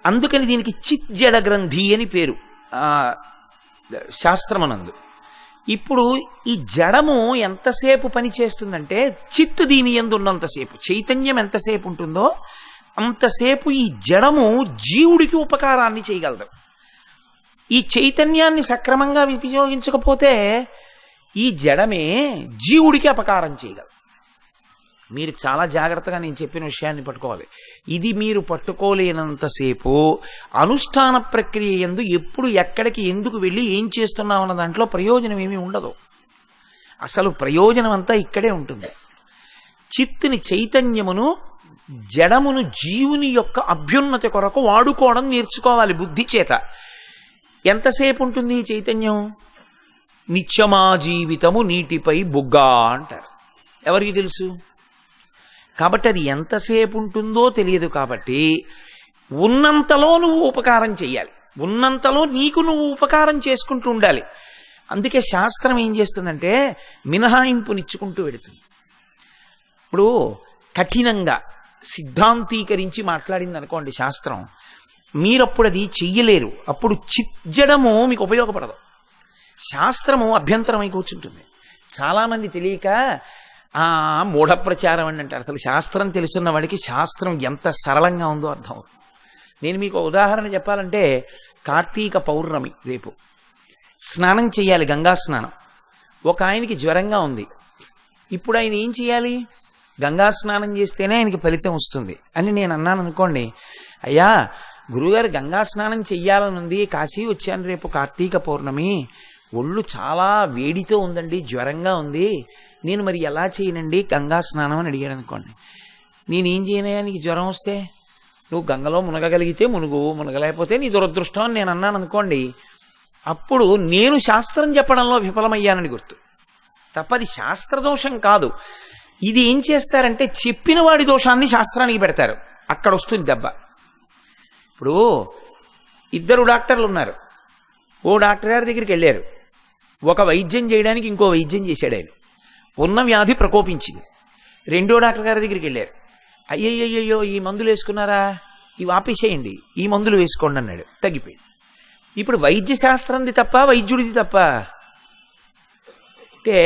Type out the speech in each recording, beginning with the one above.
అందుకని దీనికి చిజ్జడ గ్రంథి అని పేరు శాస్త్రమనందు. ఇప్పుడు ఈ జడము ఎంతసేపు పని చేస్తుందంటే చిత్తు దీని యందు ఉన్నంతసేపు, చైతన్యం ఎంతసేపు ఉంటుందో అంతసేపు ఈ జడము జీవుడికి ఉపకారాన్ని చేయగలదు. ఈ చైతన్యాన్ని సక్రమంగా వినియోగించకపోతే ఈ జడమే జీవుడికి అపకారం చేయగలదు. మీరు చాలా జాగ్రత్తగా నేను చెప్పిన విషయాన్ని పట్టుకోవాలి. ఇది మీరు పట్టుకోలేనంతసేపు అనుష్ఠాన ప్రక్రియ యందు ఎప్పుడు ఎక్కడికి ఎందుకు వెళ్ళి ఏం చేస్తున్నామన్న దాంట్లో ప్రయోజనం ఏమీ ఉండదు. అసలు ప్రయోజనం అంతా ఇక్కడే ఉంటుంది. చిత్తుని చైతన్యమును జడమును జీవుని యొక్క అభ్యున్నతి కొరకు వాడుకోవడం నేర్చుకోవాలి బుద్ధి చేత. ఎంతసేపు ఉంటుంది ఈ చైతన్యం? నిత్యమా జీవితము నీటిపై బుగ్గా అంటారు. ఎవరికి తెలుసు? కాబట్టి అది ఎంతసేపు ఉంటుందో తెలియదు. కాబట్టి ఉన్నంతలో నువ్వు ఉపకారం చెయ్యాలి, ఉన్నంతలో నీకు నువ్వు ఉపకారం చేసుకుంటూ ఉండాలి. అందుకే శాస్త్రం ఏం చేస్తుందంటే మినహాయింపునిచ్చుకుంటూ వెడుతుంది. ఇప్పుడు కఠినంగా సిద్ధాంతీకరించి మాట్లాడింది అనుకోండి శాస్త్రం, మీరప్పుడు అది చెయ్యలేరు. అప్పుడు చిజ్జడము మీకు ఉపయోగపడదు. శాస్త్రము అభ్యంతరమై కూర్చుంటుంది. చాలామంది తెలియక మూఢ ప్రచారం అని అంటారు. అసలు శాస్త్రం తెలుసున్న వాడికి శాస్త్రం ఎంత సరళంగా ఉందో అర్థం అవుతుంది. నేను మీకు ఉదాహరణ చెప్పాలంటే, కార్తీక పౌర్ణమి రేపు స్నానం చేయాలి, గంగా స్నానం. ఒక ఆయనకి జ్వరంగా ఉంది. ఇప్పుడు ఆయన ఏం చేయాలి? గంగా స్నానం చేస్తేనే ఆయనకి ఫలితం వస్తుంది అని నేను అన్నాను అనుకోండి. అయ్యా గురుగారు గంగా స్నానం చెయ్యాలనుంది, కాశీ వచ్చాను, రేపు కార్తీక పౌర్ణమి, ఒళ్ళు చాలా వేడితో ఉందండి, జ్వరంగా ఉంది, నేను మరి ఎలా చేయనండి గంగా స్నానం అని అడిగాడు అనుకోండి. నేనేం చేయనయ్యా నీకు జ్వరం వస్తే? నువ్వు గంగలో మునగగలిగితే మునుగు, మునగలేకపోతే నీ దురదృష్టం అని నేను అన్నాను అనుకోండి. అప్పుడు నేను శాస్త్రం చెప్పడంలో విఫలమయ్యానని గుర్తు, తప్పది శాస్త్రదోషం కాదు. ఇది ఏం చేస్తారంటే చెప్పిన వాడి దోషాన్ని శాస్త్రానికి పెడతారు, అక్కడ వస్తుంది దెబ్బ. ఇప్పుడు ఇద్దరు డాక్టర్లు ఉన్నారు. ఓ డాక్టర్ గారి దగ్గరికి వెళ్ళారు. ఒక వైద్యం చేయడానికి ఇంకో వైద్యం చేశాడు ఆయన. ఉన్న వ్యాధి ప్రకోపించింది. రెండో డాక్టర్ గారి దగ్గరికి వెళ్ళారు. అయ్యయ్యో ఈ మందులు వేసుకున్నారా, ఇవి ఆపేసేయండి, ఈ మందులు వేసుకోండి అన్నాడు. తగ్గిపోయింది. ఇప్పుడు వైద్య శాస్త్రంది తప్ప వైద్యుడిది తప్ప? అంటే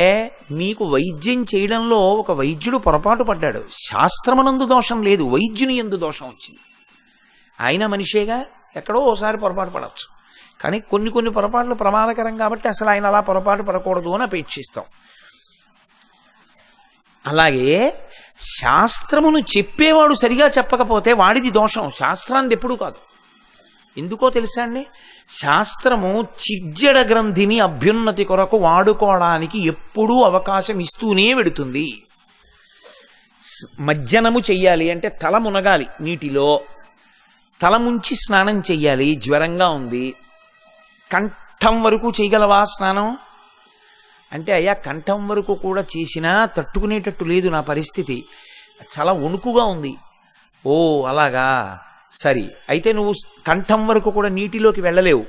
మీకు వైద్యం చేయడంలో ఒక వైద్యుడు పొరపాటు పడ్డాడు. శాస్త్రమనందు దోషం లేదు, వైద్యుని యందు దోషం వచ్చింది. ఆయన మనిషేగా, ఎక్కడో ఓసారి పొరపాటు పడవచ్చు. కానీ కొన్ని పొరపాట్లు ప్రమాదకరం కాబట్టి అసలు ఆయన అలా పొరపాటు పడకూడదు అని అపేక్షిస్తాం. అలాగే శాస్త్రమును చెప్పేవాడు సరిగా చెప్పకపోతే వాడిది దోషం, శాస్త్రాన్ని ఎప్పుడూ కాదు. ఎందుకో తెలుసా అండి? శాస్త్రము చిజ్జడ గ్రంథిని అభ్యున్నతి కొరకు వాడుకోవడానికి ఎప్పుడూ అవకాశం ఇస్తూనే వెడుతుంది. మజ్జనము చెయ్యాలి అంటే తల మునగాలి నీటిలో, తల ముంచి స్నానం చెయ్యాలి, జ్వరంగా ఉంది, కంఠం వరకు చేయగలవా స్నానం అంటే, అయ్యా కంఠం వరకు కూడా చేసినా తట్టుకునేటట్టు లేదు నా పరిస్థితి, చాలా వణుకుగా ఉంది. ఓ అలాగా, సరి, అయితే నువ్వు కంఠం వరకు కూడా నీటిలోకి వెళ్ళలేవు.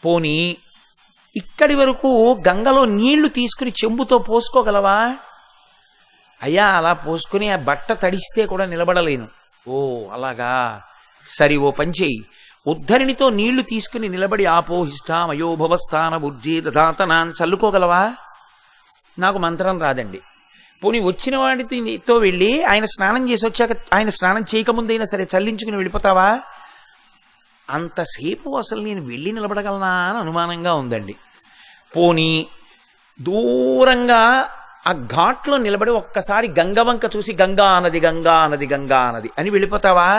పోనీ ఇక్కడి వరకు గంగలో నీళ్లు తీసుకుని చెంబుతో పోసుకోగలవా? అయ్యా అలా పోసుకుని ఆ బట్ట తడిస్తే కూడా నిలబడలేను. ఓ అలాగా, సరి, ఓ పంచేయి, ఉద్ధరిణితో నీళ్లు తీసుకుని నిలబడి ఆపోహిష్టామయోభవస్థాన బుద్ధి దధాతనాన్ని చల్లుకోగలవా? నాకు మంత్రం రాదండి. పోనీ వచ్చిన వాడితో వెళ్ళి ఆయన స్నానం చేసి వచ్చాక ఆయన స్నానం చేయకముందైనా సరే చల్లించుకుని వెళ్ళిపోతావా? అంతసేపు అసలు నేను వెళ్ళి నిలబడగలనా అని అనుమానంగా ఉందండి. పోనీ దూరంగా ఆ ఘాట్లో నిలబడి ఒక్కసారి గంగవంక చూసి గంగా అన్నది గంగా అన్నది గంగా అన్నది అని వెళ్ళిపోతావా?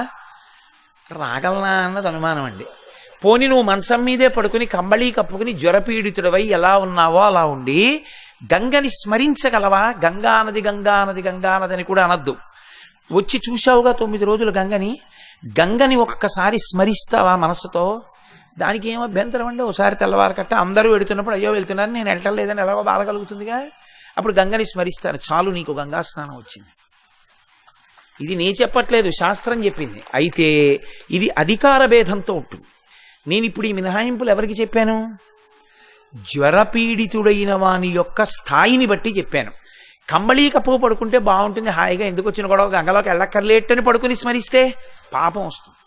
రాగలనా అన్నది అనుమానం అండి. పోనీ నువ్వు మంచం మీదే పడుకుని కంబళీ కప్పుకుని జ్వరపీడితుడవై ఎలా ఉన్నావో అలా ఉండి గంగని స్మరించగలవా? గంగా అన్నది గంగా అన్నది గంగా అన్నదని కూడా అనద్దు. వచ్చి చూశావుగా 9 రోజులు గంగని ఒక్కసారి స్మరిస్తావా మనసుతో? దానికి ఏం అభ్యంతరం అండి? ఒకసారి తెల్లవారకట్ట అందరూ వెళుతున్నప్పుడు అయ్యో వెళ్తున్నారు నేను వెళ్ళలేదని ఎలాగో బాధ కలుగుతుందిగా, అప్పుడు గంగని స్మరిస్తాను, చాలు నీకు గంగా స్నానం వచ్చింది. ఇది నే చెప్పట్లేదు, శాస్త్రం చెప్పింది. అయితే ఇది అధికార భేదంతో ఉంటుంది. నేను ఇప్పుడు ఈ మినహాయింపులు ఎవరికి చెప్పాను? జ్వరపీడితుడైన వాని యొక్క స్థాయిని బట్టి చెప్పాను. కంబళీ కప్పు పడుకుంటే బాగుంటుంది, హాయిగా ఎందుకు వచ్చిన గొడవ, గంగలోకి వెళ్ళక్కర్లేట్టని పడుకుని స్మరిస్తే పాపం వస్తుంది.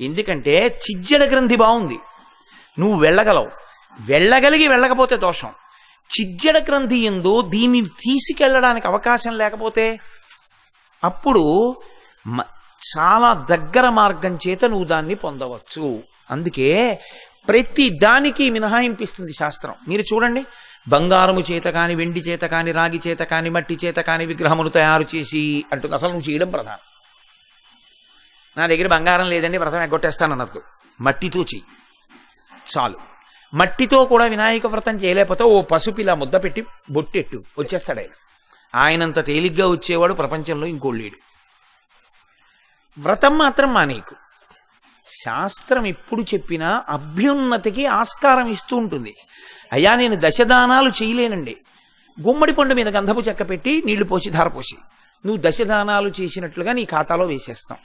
ఎందుకంటే చిజ్జడ గ్రంథి బాగుంది, నువ్వు వెళ్ళగలవు. వెళ్ళగలిగి వెళ్ళకపోతే దోషం. చిజ్జడ గ్రంథి యందు దీన్ని తీసుకెళ్ళడానికి అవకాశం లేకపోతే అప్పుడు చాలా దగ్గర మార్గం చేత నువ్వు దాన్ని పొందవచ్చు. అందుకే ప్రతి దానికి మినహాయింపిస్తుంది శాస్త్రం. మీరు చూడండి, బంగారము చేత కాని, వెండి చేత కాని, రాగి చేత కాని, మట్టి చేత కాని విగ్రహమును తయారు చేసి అంటుంది. అసలు నువ్వు చేయడం ప్రధానం. నా దగ్గర బంగారం లేదండి, వ్రతం ఎగ్గొట్టేస్తానన్నట్టు. మట్టితో చెయ్యి చాలు. మట్టితో కూడా వినాయక వ్రతం చేయలేకపోతే ఓ పసుపు ఇలా ముద్ద పెట్టి బొట్టెట్టు, వచ్చేస్తాడు ఆయన. ఆయనంత తేలిగ్గా వచ్చేవాడు ప్రపంచంలో ఇంకోళ్ళేడు. వ్రతం మాత్రం మానేకు. శాస్త్రం ఎప్పుడు చెప్పినా అభ్యున్నతికి ఆస్కారం ఇస్తూ ఉంటుంది. అయ్యా నేను దశదానాలు చేయలేనండి, గుమ్మడి పండు మీద గంధపు చెక్క పెట్టి నీళ్లు పోసి ధారపోసి నువ్వు దశదానాలు చేసినట్లుగా నీ ఖాతాలో వేసేస్తాం.